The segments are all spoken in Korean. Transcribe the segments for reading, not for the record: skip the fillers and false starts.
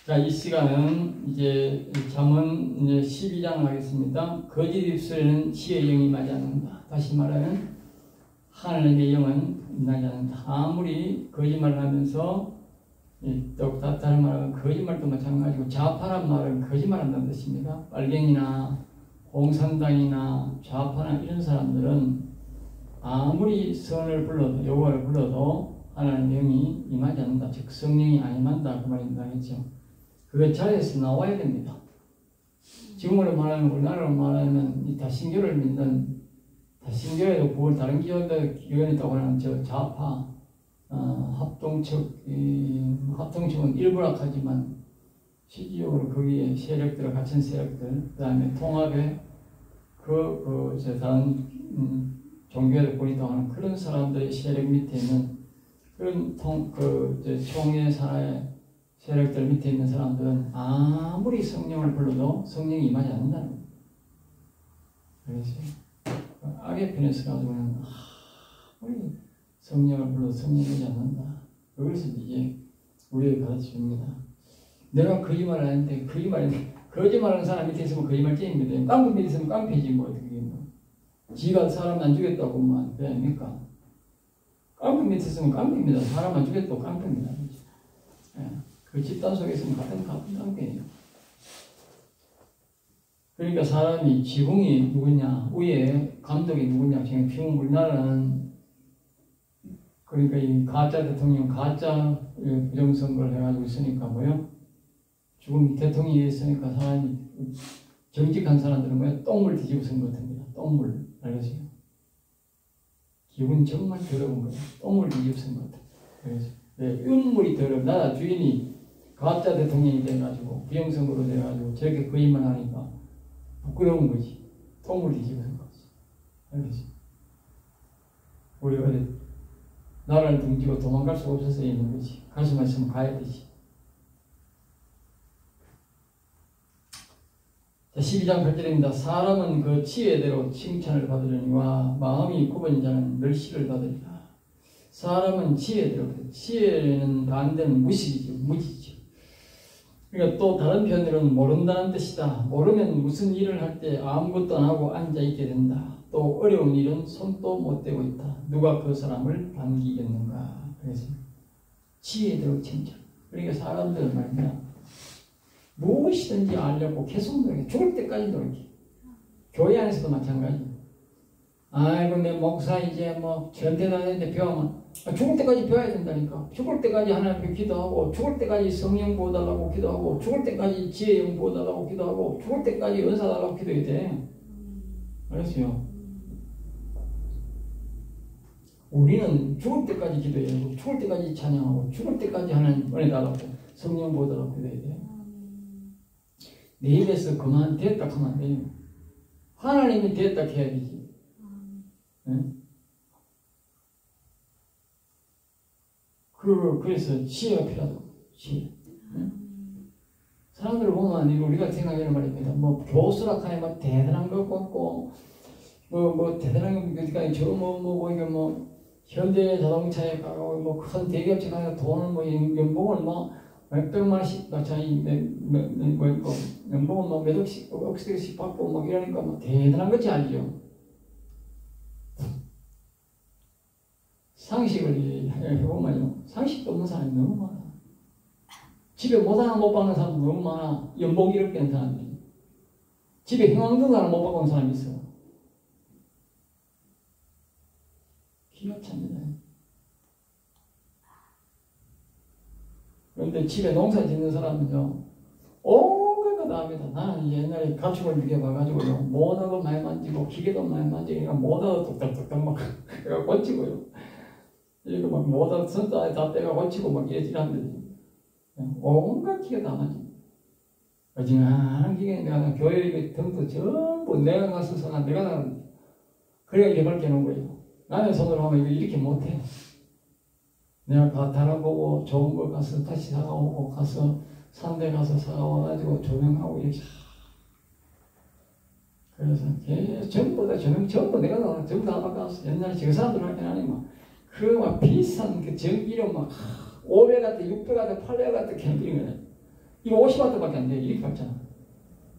자, 이 시간은 이제 잠언 이제 12장 하겠습니다. 거짓 입술에는 지혜의 영이 임하지 않는다. 다시 말하면 하나님의 영은 임하지 않는다. 아무리 거짓말을 하면서 똑같다는 말은 거짓말도 마찬가지고 좌파란 말은 거짓말한다는 뜻입니다. 빨갱이나 공산당이나 좌파나 이런 사람들은 아무리 선을 불러도 여호와를 불러도 하나님의 영이 임하지 않는다. 즉 성령이 안 임한다 그 말입니다. 그렇죠? 그게 자리에서 나와야 됩니다. 지금으로 말하면 우리나라로 말하면 이 다신교를 믿는 다신교에도 구원 다른 기관도 기관이 있다고 하는 저 좌파 합동측은 일부락하지만 실질적으로 거기에 세력들 같은 세력들 그 다음에 통합에 다른 종교에도 보인다고 하는 그런 사람들의 세력 밑에 있는 그런 총회 산하의 세력들 밑에 있는 사람들은 아무리 성령을 불러도 성령이 임하지 않는다는 거예요. 그래서 악의 편에서 가지고는 아무리 성령을 불러도 성령이 임하지 않는다. 그것을 이제 우리에게 가르쳐줍니다. 내가 거짓말을 하는데 거짓말하는 사람 밑에 있으면 거짓말쟁이입니다. 깡패 밑에 있으면 깡패지 뭐 어떻게 뭐. 지가 사람 안 죽였다고만 왜 아닙니까? 깡패 밑에 있으면 깡패입니다. 사람 안 죽였다고 깡패입니다. 예. 그 집단 속에 있으면 같은 깡패예요. 그러니까 사람이 지붕이 누구냐, 위에 감독이 누구냐. 지금 우리나라는 그러니까 이 가짜 대통령, 가짜 부정선거를 해가지고 있으니까 뭐요? 죽은 대통령이 있으니까 사람이 정직한 사람들은 뭐요? 똥물 뒤집어 쓴 것 같습니다. 똥물 알겠어요? 기분 정말 더러운 거예요. 똥물 뒤집어 쓴 것 같아요. 그래서 윤물이 더러운 나라 주인이 가짜 대통령이 돼가지고 부정선거로 돼가지고 저렇게 거짓말 하니까 부끄러운 거지. 똥물 뒤집어 쓴 거지. 알겠어요? 우리가 나라를 등지고 도망갈 수가 없어서 있는 거지. 갈 수만 있으면 가야 되지. 자, 12장 8절입니다. 사람은 그 지혜대로 칭찬을 받으려니와 마음이 굽은 자는 멸시를 받으리라. 사람은 지혜대로, 지혜는 반대는 무식이죠. 무지죠. 그러니까 또 다른 표현으로는 모른다는 뜻이다. 모르면 무슨 일을 할 때 아무것도 안 하고 앉아있게 된다. 또 어려운 일은 손도 못 대고 있다. 누가 그 사람을 반기겠는가. 그래서 지혜대로 칭찬. 그러니까 사람들 말이야. 무엇이든지 알려고 계속 노력해. 죽을 때까지 노력해. 교회 안에서도 마찬가지야. 아이고 내 목사 이제 뭐 전대단했는데 배우면 죽을 때까지 배워야 된다니까. 죽을 때까지 하나님께 기도하고 죽을 때까지 성령 부어달라고 기도하고 죽을 때까지 지혜영 부어달라고 기도하고 죽을 때까지 은사 달라고 기도해야 돼. 알았어요? 우리는 죽을 때까지 기도해야 되고 죽을 때까지 찬양하고 죽을 때까지 하나님 은혜 달라고 성령 부어달라고 기도해야 돼. 내 입에서 그만 됐다 하면 안 돼요. 하나님이 됐다 해야 되지. 응? 그래서 지혜가 필요하다고. 지혜. 응? 사람들을 보면 우리가 생각하는 말입니다. 뭐 교수라 하니 뭐 대단한 것 같고 뭐 대단한 거 저 이게 뭐 현대 자동차에 가고 뭐 큰 대기업체 가서 돈을 뭐 연봉을 뭐 몇백만 원씩 연봉은 뭐 몇 억씩 받고 막 이러니까 뭐 대단한 거지 알죠. 상식을 해보면요. 상식도 없는 사람이 너무 많아. 집에 못 하나 못 받는 사람도 너무 많아. 연봉 이렇게 하는 사람들이. 집에 형광등 하나 못 받는 사람이 있어. 기가 찹니다. 그런데 집에 농사 짓는 사람은요. 온갖 거 다 합니다. 나는 옛날에 가축을 죽여봐가지고요. 모다도 많이 만지고 기계도 많이 만지니까 모다도 뚝딱뚝딱 막 내가 고치고요. 이거 막 모다 선자에 다 빼가 고치고 막 이러지라는데 온갖 기계 다 만지. 어지간한 기계 내가 교회 등도 전부 내가 가서 사나 내가 나는 그래야 개발게 놓은 거예요. 남의 손으로 하면 이렇게 못해. 내가 다 달아보고 좋은 거 가서 다시 사가오고 가서 산대 가서 사가와가지고 조명하고 이렇게. 그래서 전부 다 조명 전부 내가 다 전부 다 바꿨어. 옛날에 저 사람들 할 때는 아니면 그 막 비싼 그 전기료 막 5배 같은 6배 같은 8배 같은 캠핑을 이거 50W밖에 안 돼. 이렇게 받잖아.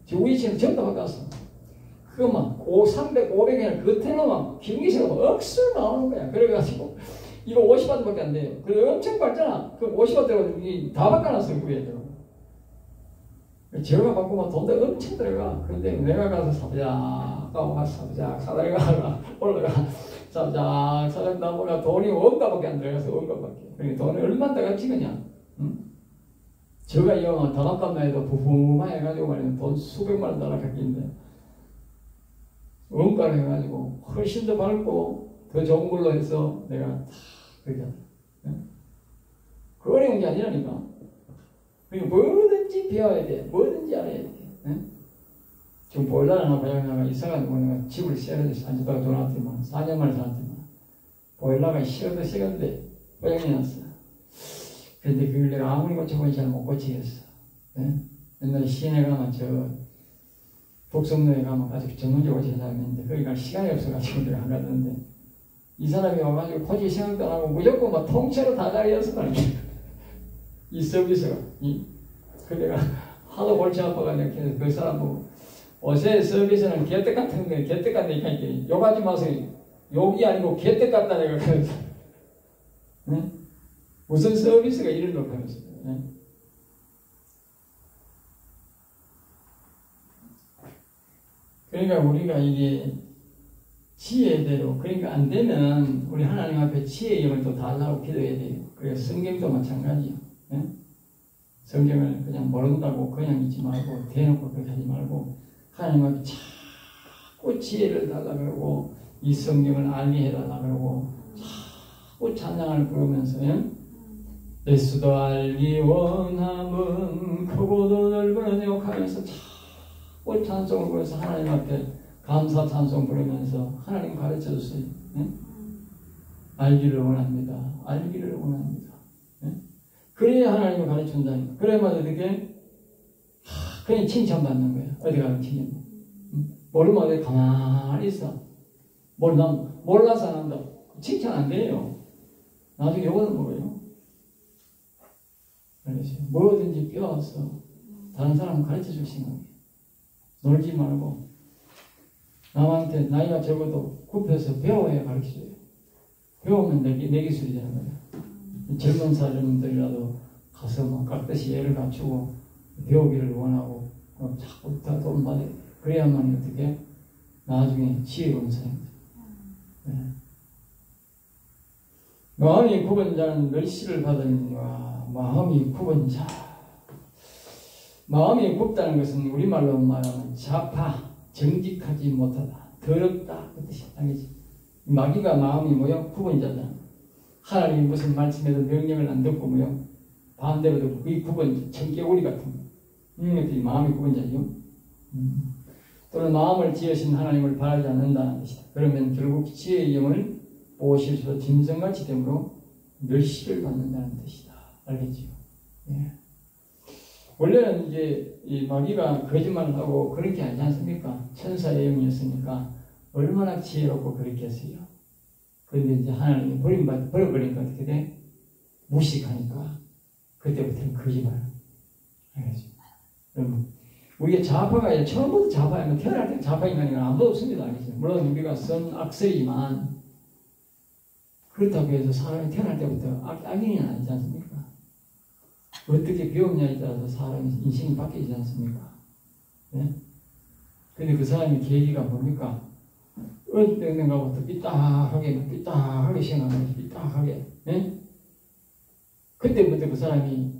지금 우리 집은 전부 다 바꿨어. 그것만 300, 500에 겉에로만 기능기세가 억수로 나오는 거야. 그래가지고 이거 50W밖에 안 돼요. 그래 엄청 밝잖아. 그 50W가 다 바꿔놨어. 그게 제가 바꾸면 돈도 엄청 들어가. 근데 내가 가서 사보자 사다리가 올라가 사장 나보가 돈이 원가밖에 안 들어가서 원가밖에. 그러니까 돈이 얼마나 들어갔지 그냥. 응? 제가 이거 다락값만 해도 부부만 해가지고 말이야 돈 수백만 원 달라갔겠는데 원가를 해가지고 훨씬 더 밝고 더 좋은 걸로 해서 내가 다 그렇게 하다. 그 어려운 게 아니라니까. 그러니까 뭐든지 배워야 돼. 뭐든지 알아야 돼. 지금 보일러를 하나 고장나가 이사가지고 내가 집을 세려서 앉았다가 돌아왔더만 4년 만에 살았더만 보일러가 싫어도 싫었는데 고장이 났어. 그런데 그걸 내가 아무리 고쳐보니 잘 못 고치겠어. 옛날에 시내 가면 저 북성로에 가면 아주 전문적으로 고치는 사람이 있는데 거기 갈 시간이 없어가지고 내가 안 갔는데 이 사람이 와가지고 고칠 생각도 안 하고 무조건 막 통째로 다 가리었어 말이야. 이 서비스가 그 내가 하도 골치 아파가 내가 그 사람 보고 어제 서비스는 개떡 같은 거예요. 개떡 같은 거 욕하지 마세요. 욕이 아니고 개떡 같다 내가 그래서 무슨 서비스가 이런 걸 하면서 그러니까 우리가 이게 지혜대로 그러니까 안 되면 우리 하나님 앞에 지혜의 영을 또 달라고 기도해야 돼요. 그래서 성경도 마찬가지예요. 성경을 그냥 모른다고 그냥 잊지 말고 대놓고 그렇게 하지 말고 하나님 앞에 자꾸 지혜를 달라고 그러고 이 성경을 알게 해달라고 그러고 자꾸 찬양을 부르면서 예수도 알기 원함은 크고도 넓은 욕하면서 자꾸 찬송을 부르면서 하나님 앞에 감사 찬송 부르면서 하나님 가르쳐 주세요. 알기를 원합니다. 알기를 원합니다. 그래야 하나님을 가르쳐 준다니까. 그래야만 어떻게 그냥 칭찬받는 거야. 어디 가면 칭찬. 모르면 어디 가만히 있어. 몰라서 안 한다. 칭찬 안 돼요. 나중에 욕은 뭐예요? 그래서 뭐든지 배워서 다른 사람 가르쳐 줄 생각이에요. 놀지 말고 남한테 나이가 적어도 굽혀서 배워야 가르쳐줘요. 배우면 내 기술이 되는 거예요. 젊은 사람들이라도 가서 막 깍듯이 애를 갖추고 배우기를 원하고 자꾸 다 돈 받아. 그래야만 어떻게 나중에 지혜로운 사람입니다. 마음이 굽은 자는 멸시를 받으니와 마음이 굽은 자. 마음이 굽다는 것은 우리말로 말하면 자파, 정직하지 못하다, 더럽다 그 뜻이 아니지. 마귀가 마음이 뭐야? 굽은 자잖아. 하나님이 무슨 말씀에도 명령을 안 듣고 뭐요? 반대로 듣고 이 굽은 청개구리 같은 거. 이것들이 마음이 굽은 자죠. 또는 마음을 지으신 하나님을 바라지 않는다는 것이다. 그러면 결국 지혜의 영을 보실 수 짐승같이 되므로 멸시를 받는다는 뜻이다. 알겠죠? 예. 원래는 이제 이 마귀가 거짓말을 하고 그렇게 하지 않습니까? 천사의 영이었으니까 얼마나 지혜롭고 그렇게 했어요. 그런데 이제 하나님이 버려버리니까 어떻게 돼? 무식하니까 그때부터는 거짓말. 알겠죠? 여러분, 우리가 좌파가 처음부터 좌파이면 태어날 때 좌파 인간이 아무도 없습니다. 알겠죠? 물론 우리가 선악설이지만 그렇다고 해서 사람이 태어날 때부터 악인은 아니지 않습니까? 어떻게 배웠냐에 따라서 사람의 인생이 바뀌지 않습니까? 예? 근데 그 사람의 계기가 뭡니까? 언젠가부터 삐딱하게 생각하면서 삐딱하게. 예? 그때부터 그 사람이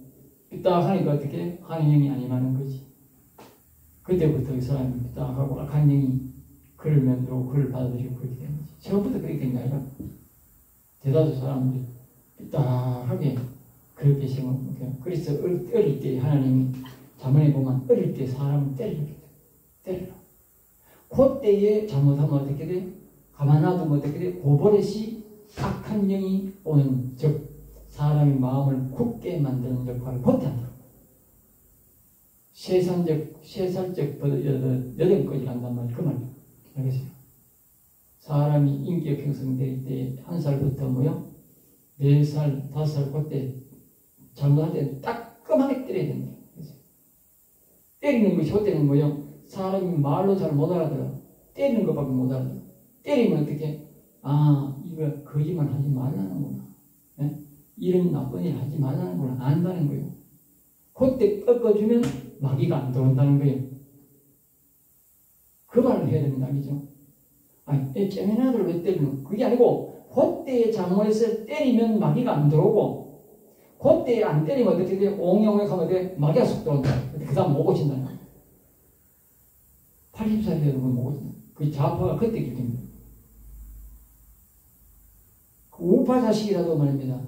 삐딱하니까 어떻게? 하나님 영이 아니라는 거지. 그때부터 그 사람이 삐딱하고 악한 영이 그를 면들고 그를 받아들이고 그렇게 되는 거지. 처음부터 그렇게 된 게 아니라 대다수 사람들이 삐딱하게 그렇게 생각해요. 그래서 어릴 때 하나님이 자문에 보면 어릴 때 사람을 때리라. 그때에 잘못하면 어떻게 돼? 가만 놔두면 어떻게 돼? 고버릇이 악한 영이 오는, 즉 사람의 마음을 굳게 만드는 역할을 그때 한다. 쇠살적 여덟까지 간단 말이야. 그 말이야. 알겠어요? 사람이 인격 형성될 때 한 살부터 뭐요? 4살, 5살 그때 잘못할 때 따끔하게 때려야 된다. 때리는 것이 그때는 뭐요? 사람이 말로 잘 못 알아들어. 때리는 것밖에 못 알아들어. 때리면 어떻게? 아, 이거 거짓말 하지 말라는구나. 예? 이런 나쁜 일 하지 말라는구나. 안다는 거예요. 그때 꺾어주면 마귀가 안 들어온다는 거예요. 그 말을 해야 됩니다. 그죠? 아니, 째면아들 왜 때리는? 그게 아니고, 그때에 잘못해서 때리면 마귀가 안 들어오고, 그때 안 때리면 어떻게 돼? 옹영하면 어떻게 마귀가 속 들어온다. 그 다음 못 고친다. 80살이 돼도 못 고친다. 그 좌파가 그때 기억입니다. 그 우파 자식이라도 말입니다.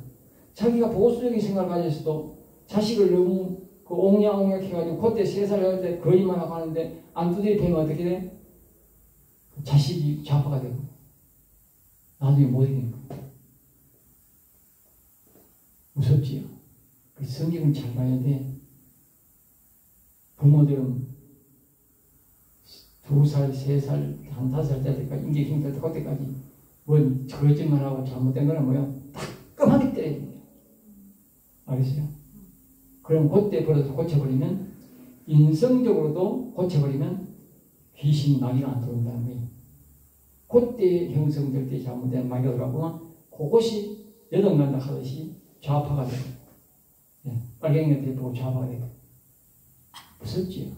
자기가 보수적인 생각을 가졌어도 자식을 너무 그 옹양옹양 해가지고 그때 3살 할 때 거짓말 하고 하는데 안 두드리 패면 어떻게 돼? 자식이 좌파가 되고 나중에 못 이기는 거예요. 무섭지요. 그 성경을 잘 봐야 돼. 부모들은 2살, 3살, 5살 때까지 인기 힘들 때 그때까지 뭔 거짓말하고 잘못된 거는 뭐야? 따끔하게 때려야 돼요. 알겠어요? 그럼 그때 버려서 고쳐버리면 인성적으로도 고쳐버리면 귀신 마귀가 안 들어온다는 거예요. 그때 형성될 때 잘못된 마귀가 들어가면 그것이 여덟난다 하듯이 좌파가 되고 빨갱이가 되고 좌파가 되고 무섭지요.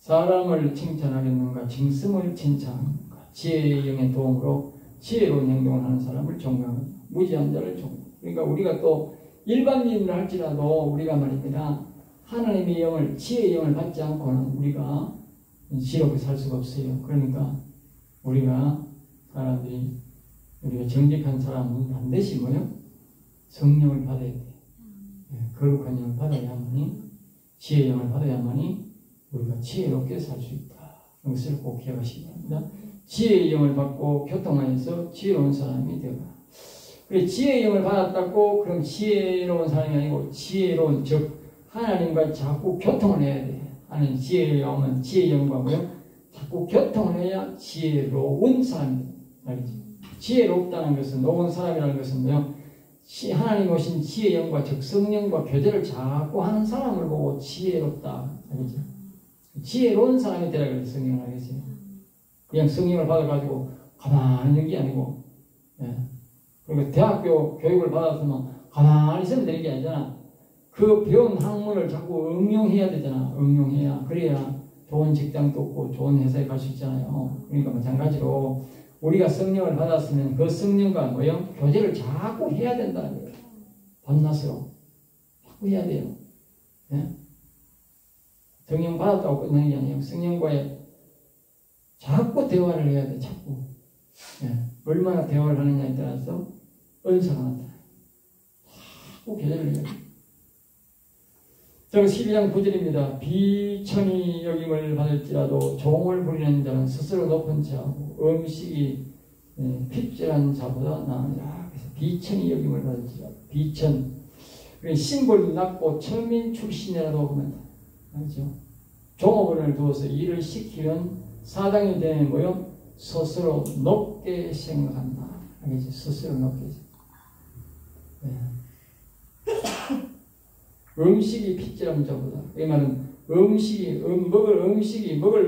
사람을 칭찬하겠는가 징승을 칭찬하는가 지혜의 영의 도움으로 지혜로운 행동을 하는 사람을 존경하고 무지한 자를 존경하고 그러니까 우리가 또 일반인을 할지라도 우리가 말입니다. 하나님의 영을 지혜의 영을 받지 않고는 우리가 지롭게 살 수가 없어요. 그러니까 우리가 사람들이 우리가 정직한 사람은 반드시 뭐요? 성령을 받아야 돼요. 거룩한 영을 받아야만이 지혜의 영을 받아야만이 우리가 지혜롭게 살 수 있다. 이것을 꼭 기억하시기 바랍니다. 지혜의 영을 받고 교통하여서 지혜로운 사람이 되어라. 그래 지혜의 영을 받았다고 그럼 지혜로운 사람이 아니고 지혜로운 즉 하나님과 자꾸 교통을 해야 돼. 하나님 지혜의 영은 지혜의 영과 뭐요? 자꾸 교통을 해야 지혜로운 사람이 돼. 알겠지? 지혜롭다는 것은 노은 사람이라는 것은 뭐요? 하나님 오신 지혜의 영과 즉 성령과 교제를 자꾸 하는 사람을 보고 지혜롭다. 알겠지? 지혜로운 사람이 되라 그래서 성령을 알겠어요. 그냥 성령을 받아가지고 가만히 있는 게 아니고 그리고 대학교 교육을 받았으면 가만히 있으면 되는 게 아니잖아. 그 배운 학문을 자꾸 응용해야 되잖아. 응용해야 그래야 좋은 직장도 없고 좋은 회사에 갈 수 있잖아요. 그러니까 마찬가지로 우리가 성령을 받았으면 그 성령과 뭐요? 교제를 자꾸 해야 된다는 거예요. 밤낮으로 자꾸 해야 돼요. 성령 받았다고 끝나는 게 아니에요. 성령과의 자꾸 대화를 해야 돼. 자꾸 얼마나 대화를 하느냐에 따라서 은사가 나타나요. 자꾸 교제를 해야 돼. 자, 12장 9절입니다. 비천이 여김을 받을지라도 종을 부리는 자는 스스로 높은 자하고 음식이 핍절한 자보다 나으니라. 그래서 비천이 여김을 받을지라도 비천 신분이 낮고 천민 출신이라도 보면 알죠? 종업원을 두어서 일을 시키면 사장이 되는 뭐요? 스스로 높게 생각한다. 알겠지? 스스로 높게 음식이 핏질한 자보다 이 말은 먹을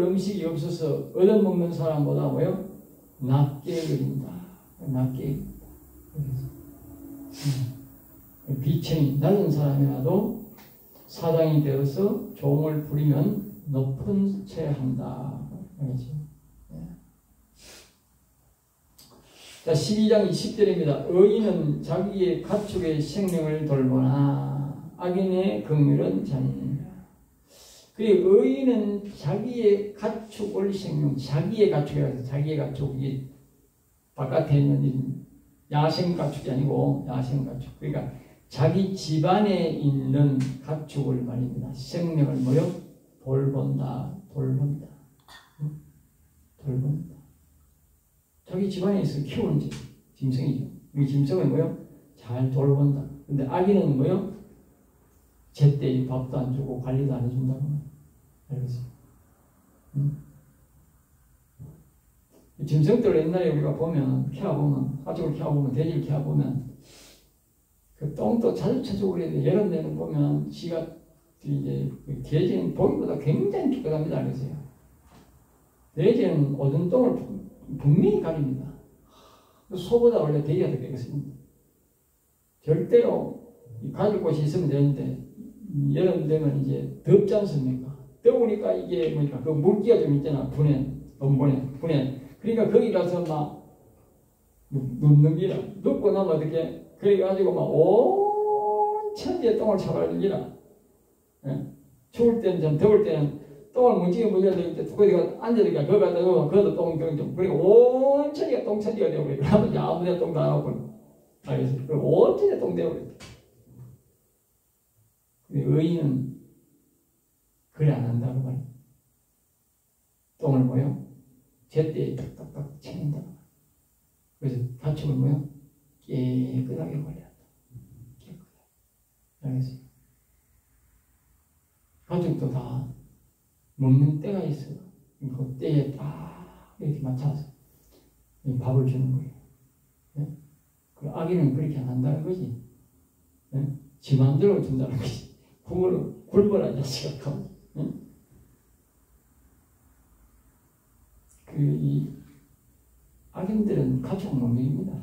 음식이 없어서 얻어먹는 사람보다 뭐요? 낮게 여긴다. 낮게 비천이 낮은 사람이라도 사장이 되어서 종을 부리면 높은 채 한다. 알겠지? 자, 12장 20절입니다. 의인은 자기의 가축의 생명을 돌보나 악인의 긍휼은 잔인하니라. 그리고 의인은 자기의 가축을 자기의 가축이라서 자기의 가축이 바깥에 있는 야생 가축이 아니고 야생 가축. 그러니까 자기 집안에 있는 가축을 말입니다. 생명을 뭐요? 돌본다. 자기 집안에 있어 키우는 짐승이죠. 이 짐승은 뭐요? 잘 돌본다. 근데 악인은 뭐요? 제때 밥도 안 주고 관리도 안 해준다고. 알겠어요? 짐승들 옛날에 우리가 보면 키워보면 가축을 키워보면 돼지를 키워보면 그 똥도 자주 쳐주고 그래도 여름 되는 보면 지가 이제 돼지는 보기보다 굉장히 깨끗합니다. 그러세요. 돼지는 오줌 똥을 분명히 가립니다. 소보다 원래 돼지가 더 깨끗습니다. 절대로 가질 곳이 있으면 되는데 여름 되면 이제 덥지 않습니까? 더우니까 이게 뭐니까 그 물기가 좀 있잖아. 분해. 그러니까 거기 가서 막 눕는 기라. 눕고 나면 어떻게 그래가지고 막 온 천지에 똥을 차버리는 기라. 예? 추울 때는 좀 더울 때는 똥을 뭉치게 물려야 되기 때문에 거기가 앉아니까 거기 갖다 놓으면 그것도 똥이 좀 그러니까 온 천지가 똥천지가 되어버려. 그러면 이제 아무데나 똥 다 나오고 알겠어요? 그럼 온 천지에 똥 되어버려. 의인은 그래 안 한다고 말이야. 똥을 뭐요? 제때에 딱딱딱 챙긴다고 말이야. 그래서 가축을 뭐요? 깨끗하게 관리한다. 깨끗하게. 알겠어요? 가축도 다 먹는 때가 있어요. 그 때에 딱 이렇게 맞춰서 밥을 주는 거예요. 네? 그 아기는 그렇게 안 한다는 거지. 네? 지 마음대로 준다는 거지. 굶어라 자식아. 네? 이 악인들은 가축 못 먹입니다.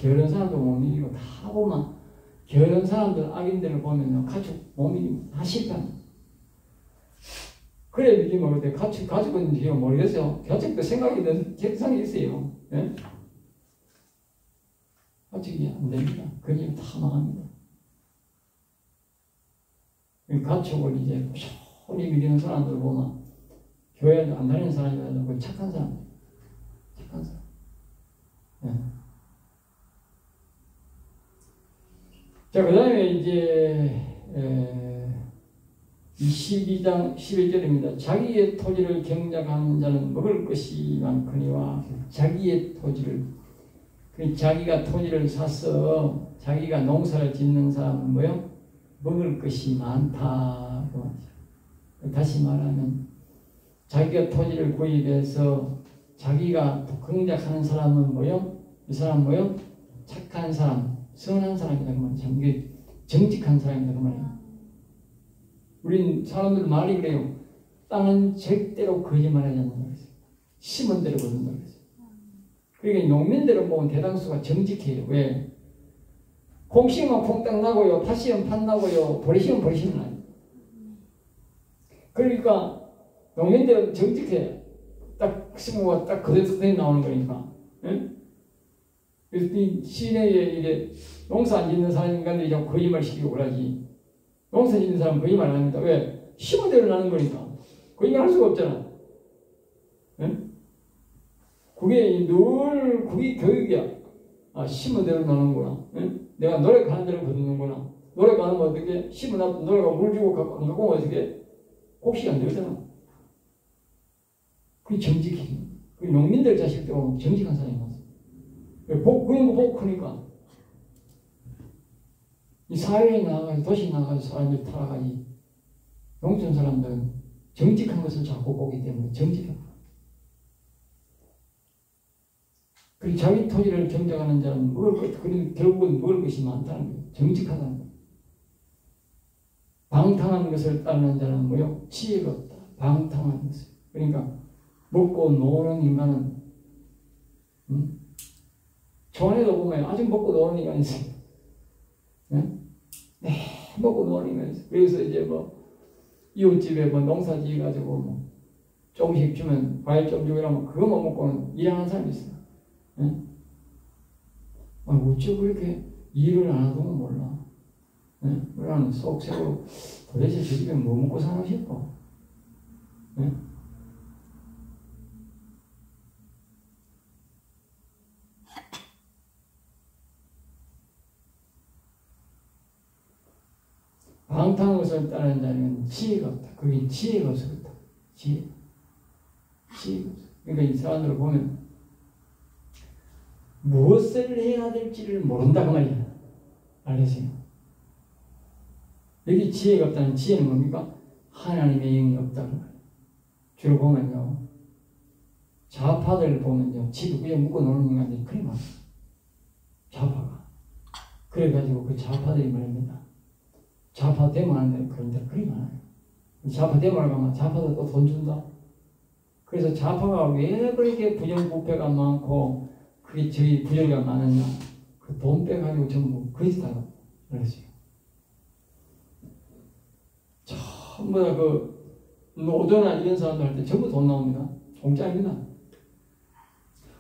게으른 사람도 못 먹이고 다 보면 게으른 사람들 악인들을 보면 가축 못 먹입니다. 다 실패합니다. 그래 믿지 모르겠대. 가축은 제가 모르겠어요. 가축도 생각이 드는 객상이 있어요. 네? 가축이 안 됩니다. 그게 다 망합니다. 가축을 이제 꾸준히 믿는 사람들 보면 교회도 안 다니는 사람이라도 착한 사람. 착한 사람. 네. 자, 그 다음에 이제 22장 11절입니다. 자기의 토지를 경작하는 자는 먹을 것이 많거니와 자기의 토지를 자기가 토지를 사서 자기가 농사를 짓는 사람은 뭐요? 먹을 것이 많다. 다시 말하면 자기가 토지를 구입해서 자기가 경작하는 사람은 뭐요? 이 사람 뭐요? 착한 사람, 선한 사람이다. 그 말이야. 이게 정직한 사람이다. 그 말이야. 우린 사람들 말이 그래요. 땅은 절대로 거짓말하지 않는다 그랬어요. 심은 대로 거둔다 그랬어요. 그러니까 농민들은 보면 대다수가 정직해요. 왜? 콩 심으면 콩딱 나고요. 팥 심으면 팥 나고요. 보리 심으면 보리 심으면 나요. 그러니까 농민들은 정직해요. 딱 심으면 딱 그대로 나오는 거니까. 예? 그래서 이 시내에 이게 농사 안 짓는 사람 인간들이 자꾸 거짓말 시키고 그러지. 농사 짓는 사람은 거짓말 안 합니다. 왜? 심은 대로 나는 거니까. 거짓말 할 수가 없잖아. 예? 그게 늘 그게 교육이야. 아, 심은 대로 나는구나. 예? 내가 노력하는 대로 거두는구나. 노력 안 하면 어떻게 심어놨던 노래가 물 주고 안 갖고 오면 어떻게 혹시 안 되잖아. 그게 정직해. 그 농민들 자식들 보면 정직한 사람이 많아. 그런 거 보고 크니까. 이 사회에 나가서 도시에 나가서 사람들이 타락하지. 농촌 사람들은 정직한 것을 자꾸 보기 때문에 정직하고. 그리고 자기 토지를 경작하는 자는 결국은 먹을 것이 많다는 거예요. 정직하다는 거예요. 방탕한 것을 따르는 자는 뭐요? 지혜가 없다. 방탕한 것을. 그러니까 먹고 노는 인간은 초원에도 보면 아주 먹고 노는 인간이 있어요. 네? 먹고 노는 인간이 있어요. 그래서 이제 뭐 이웃집에 뭐 농사 지어가지고 뭐 조금씩 주면 과일 좀 주고 이러면 그거만 먹고는 일하는 사람이 있어요. 네? 어째 그렇게 일을 안 하던 건 몰라. 네? 나는 속색으로 도대체 저 집에 뭐 먹고 사나 싶어. 네? 방탕한 것을 따르는 자는 지혜가 없다. 그게 지혜가 없어 그렇다. 지혜가 없어. 그러니까 이 사람들을 보면 무엇을 해야 될지를 모른다 그 말이야. 알겠어요? 여기 지혜가 없다는 지혜는 뭡니까? 하나님의 영이 없다 그 말이야. 주로 보면요. 좌파들 보면요. 집 위에 묶어 놓는 인간들이 그리 많아. 좌파가. 그래가지고 그 좌파들이 말입니다. 좌파 대만하는데 그런 데 그리 많아요. 좌파 대만을 가면 좌파도 또 돈 준다. 그래서 좌파가 왜 그렇게 부정부패가 많고 그게 저희 부정이 많았냐. 그 돈 빼가지고 전부 그리스도가 그랬어요. 전부 다 그 노조나 이런 사람들 할 때 전부 돈 나옵니다. 공짜입니다.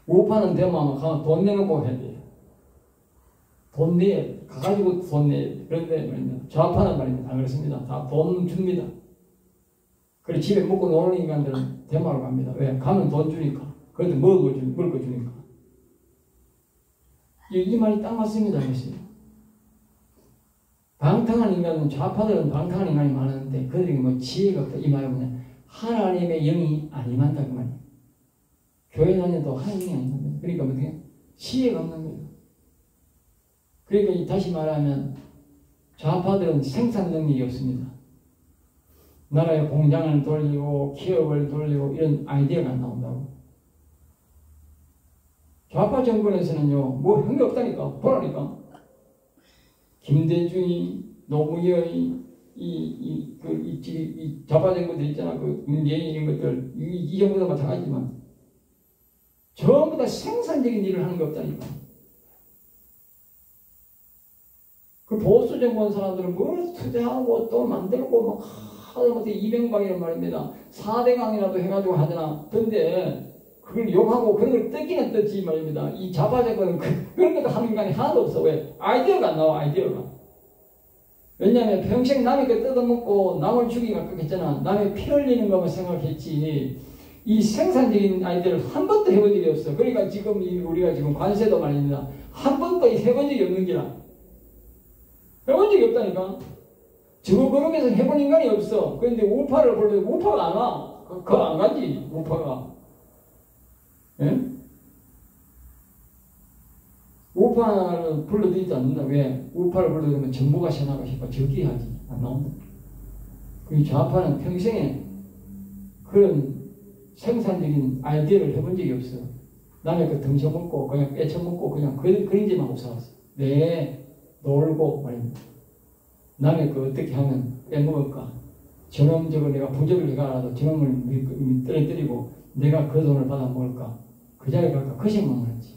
우파는 대만 가면 돈 내놓고 해야 돼요. 돈 내, 가가지고 돈 내. 그런데 말입니다. 좌파는 말입니다. 안 그렇습니다. 다 돈 줍니다. 그래 집에 먹고 노는 인간들은 대마로 갑니다. 왜? 가면 돈 주니까. 그래도 먹을 거 주니까. 이 말이 딱 맞습니다. 그것이. 방탕한 인간은, 좌파들은 방탕한 인간이 많은데 그들이 뭐 지혜가 없다. 이 말은 뭐냐. 하나님의 영이 안 임한다. 그 말이에요. 교회 다녀도 하나님이 안 임한다. 그러니까 어떻게? 지혜가 없는 거예요. 그러니까 다시 말하면 좌파들은 생산 능력이 없습니다. 나라의 공장을 돌리고 기업을 돌리고 이런 아이디어가 안 나온다고. 좌파 정권에서는요, 뭐 한 게 없다니까. 보라니까. 김대중이, 노무현이, 이 좌파 정권들 있잖아. 그 문재인 이런 것들. 이 정부도 마찬가지지만 전부 다 생산적인 일을 하는 게 없다니까. 그 보수 정권 사람들은 뭘 투자하고 또 만들고 막 하다못해 이명박이란 말입니다. 4대강이라도 해가지고 하잖아. 근데 그걸 욕하고 그런 걸 뜯기는 뜯지 말입니다. 이 좌파 정권은 그런 것도 하는 인간이 하나도 없어. 왜? 아이디어가 안 나와. 아이디어가. 왜냐하면 평생 남의 거 뜯어먹고 남을 죽이기가 끝했잖아. 남의 피 흘리는 것만 생각했지. 이 생산적인 아이디어를 한 번도 해본 적이 없어. 그러니까 지금 우리가 지금 관세도 말입니다. 한 번도 해본 적이 없는 기라. 해본 적이 없다니까. 저거 그러면서 해본 인간이 없어. 그런데 우파를 불러도 우파가 안 와. 그거 안 가지. 우파가. 예? 우파를 불러들이지 않는다. 왜? 우파를 불러들이면 정보가 새나가 싶어. 적기 하지. 안 나온다. 그 좌파는 평생에 그런 생산적인 아이디어를 해본 적이 없어. 남의 그 덩쳐먹고 그냥 빼쳐먹고 그냥 그림지만 하고 살았어. 네, 놀고 말입니다. 남의 그 어떻게 하면 빼먹을까? 저놈 저거 내가 부적을 해가라도 저놈을 떨어뜨리고 내가 그 돈을 받아 먹을까? 그 자리에 갈까? 거짓말만 하지.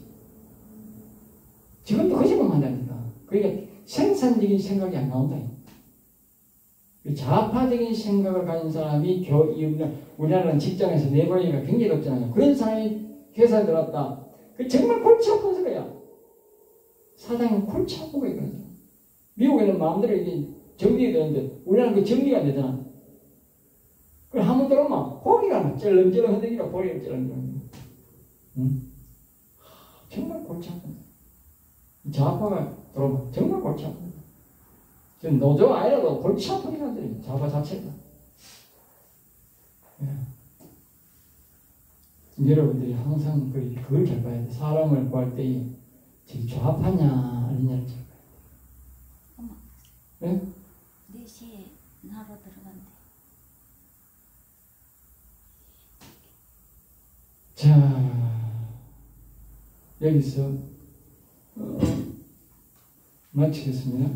지금도 거짓말만 한다니까. 그러니까 생산적인 생각이 안 나온다. 좌파적인 생각을 가진 사람이 우리나라는 직장에서 내보내기가 굉장히 어렵잖아요. 그런 사람이 회사에 들어왔다. 그 정말 골치 아픈 소리야. 사장님 골치 아프고 있거든요. 미국에는 마음대로 이게 정리가 되는데 우리나라는 그 정리가 안 되잖아. 그럼 한 번 들어오면 고기가 막 쩔렁쩔렁 흔들기라 고기가 쩔렁쩔렁. 응? 정말 골치 아픈. 좌파가 들어오면 정말 골치 아픈. 지금 노조 아니라도 골치 아픈 인간들이 좌파 자체가. 예. 여러분들이 항상 그걸 잘 봐야 돼. 사람을 구할 때에 지금 좌파냐 아니냐를 잘 봐야 돼. 예? 4시에 나로 들어간대. 자, 여기서 마치겠습니다.